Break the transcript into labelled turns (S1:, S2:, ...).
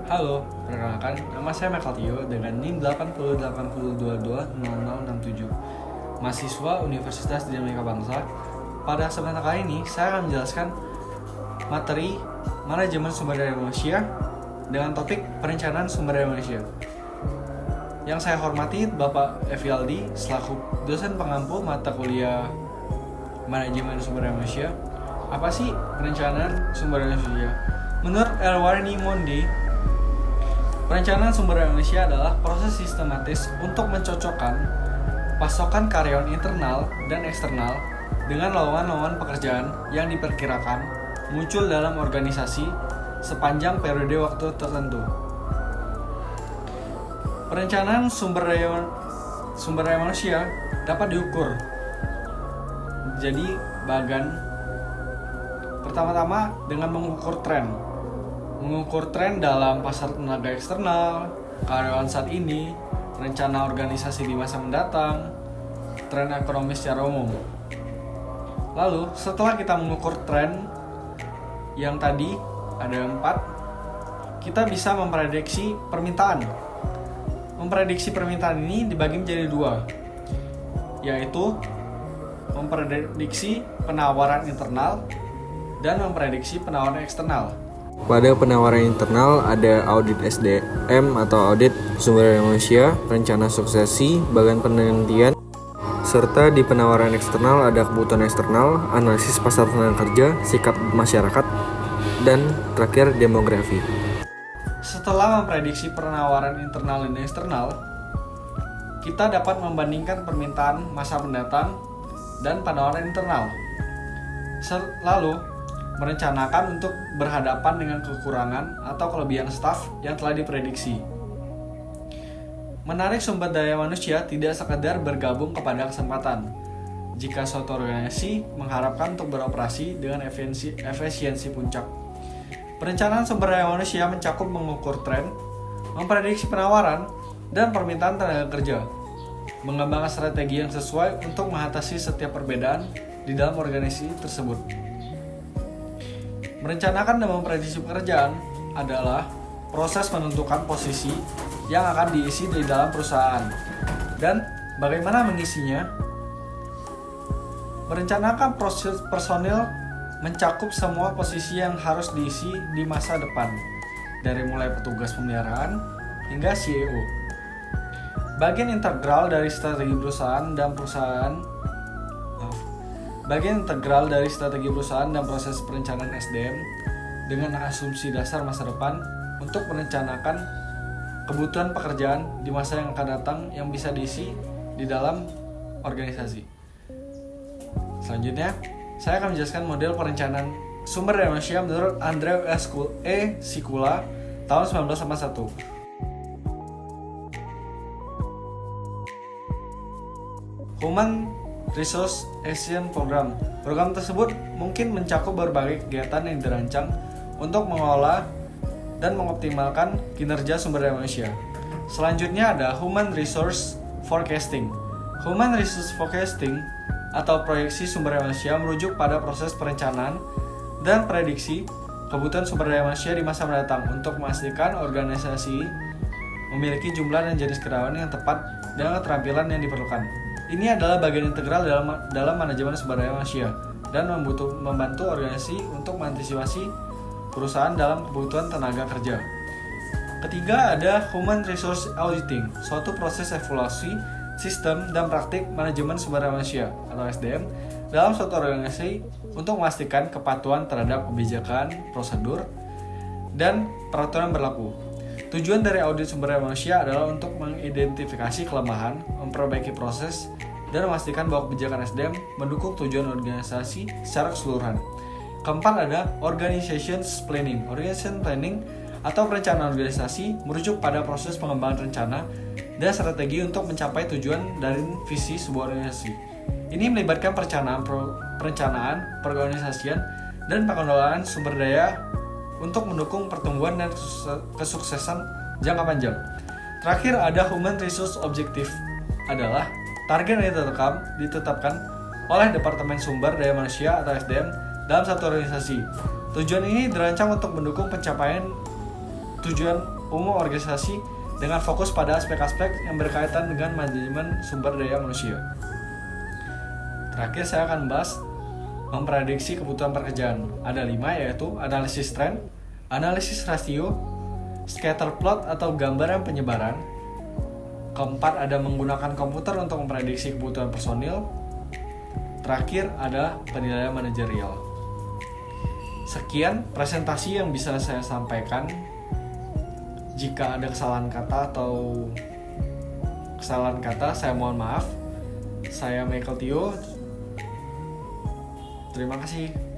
S1: Halo, perkenalkan, nama saya Michael Tio dengan NIM 8080220067, mahasiswa Universitas Dinamika Bangsa. Pada kesempatan kali ini, saya akan menjelaskan materi manajemen sumber daya manusia dengan topik perencanaan sumber daya manusia. Yang saya hormati Bapak Evialdi selaku dosen pengampu mata kuliah manajemen sumber daya manusia. Apa sih perencanaan sumber daya manusia? Menurut Elwarni Monde, perencanaan sumber daya manusia adalah proses sistematis untuk mencocokkan pasokan karyawan internal dan eksternal dengan lowongan-lowongan pekerjaan yang diperkirakan muncul dalam organisasi sepanjang periode waktu tertentu. Perencanaan sumber daya manusia dapat diukur. Jadi bagan pertama-tama dengan mengukur tren dalam pasar tenaga eksternal, karyawan saat ini, rencana organisasi di masa mendatang, tren ekonomi secara umum. Lalu, setelah kita mengukur tren yang tadi ada 4, kita bisa memprediksi permintaan. Memprediksi permintaan ini dibagi menjadi 2, yaitu memprediksi penawaran internal dan memprediksi penawaran eksternal.
S2: Pada penawaran internal ada audit SDM atau audit sumber daya manusia, rencana suksesi, bagian penelitian, serta di penawaran eksternal ada kebutuhan eksternal, analisis pasar tenaga kerja, sikap masyarakat, dan terakhir demografi.
S1: Setelah memprediksi penawaran internal dan eksternal, kita dapat membandingkan permintaan masa mendatang dan penawaran internal. Lalu, merencanakan untuk berhadapan dengan kekurangan atau kelebihan staf yang telah diprediksi. Menarik sumber daya manusia tidak sekedar bergabung kepada kesempatan. Jika suatu organisasi mengharapkan untuk beroperasi dengan efisiensi puncak. Perencanaan sumber daya manusia mencakup mengukur tren, memprediksi penawaran, dan permintaan tenaga kerja. Mengembangkan strategi yang sesuai untuk mengatasi setiap perbedaan di dalam organisasi tersebut. Merencanakan dan memprediksi pekerjaan adalah proses menentukan posisi yang akan diisi di dalam perusahaan dan bagaimana mengisinya. Merencanakan proses personil mencakup semua posisi yang harus diisi di masa depan, dari mulai petugas pemeliharaan hingga CEO. Bagian integral dari strategi perusahaan dan proses perencanaan SDM dengan asumsi dasar masa depan untuk merencanakan kebutuhan pekerjaan di masa yang akan datang yang bisa diisi di dalam organisasi. Selanjutnya, saya akan menjelaskan model perencanaan sumber daya manusia menurut Andrew E. Sikula tahun 1981. Human Resource Action Program. Program tersebut mungkin mencakup berbagai kegiatan yang dirancang untuk mengelola dan mengoptimalkan kinerja sumber daya manusia. Selanjutnya ada Human Resource Forecasting. Human Resource Forecasting atau proyeksi sumber daya manusia merujuk pada proses perencanaan dan prediksi kebutuhan sumber daya manusia di masa mendatang untuk memastikan organisasi memiliki jumlah dan jenis karyawan yang tepat dengan keterampilan yang diperlukan. Ini adalah bagian integral dalam manajemen sumber daya manusia dan membantu organisasi untuk mengantisipasi perusahaan dalam kebutuhan tenaga kerja. Ketiga ada Human Resource Auditing, suatu proses evaluasi sistem dan praktik manajemen sumber daya manusia atau SDM dalam suatu organisasi untuk memastikan kepatuhan terhadap kebijakan, prosedur, dan peraturan berlaku. Tujuan dari audit sumber daya manusia adalah untuk mengidentifikasi kelemahan, memperbaiki proses, dan memastikan bahwa kebijakan SDM mendukung tujuan organisasi secara keseluruhan. Keempat ada Organization Planning. Organization Planning atau perencanaan organisasi merujuk pada proses pengembangan rencana dan strategi untuk mencapai tujuan dari visi sebuah organisasi. Ini melibatkan perencanaan, perorganisasian, dan pengelolaan sumber daya untuk mendukung pertumbuhan dan kesuksesan jangka panjang. Terakhir ada Human Resource Objective, adalah target yang ditetapkan oleh Departemen Sumber Daya Manusia atau SDM dalam satu organisasi. Tujuan ini dirancang untuk mendukung pencapaian tujuan umum organisasi dengan fokus pada aspek-aspek yang berkaitan dengan manajemen sumber daya manusia. Terakhir saya akan membahas memprediksi kebutuhan pekerjaan. Ada 5, yaitu analisis tren, analisis rasio, scatter plot atau gambaran penyebaran. Keempat, ada menggunakan komputer untuk memprediksi kebutuhan personil. Terakhir, ada penilaian manajerial. Sekian presentasi yang bisa saya sampaikan. Jika ada kesalahan kata, saya mohon maaf. Saya Michael Tio. Terima kasih.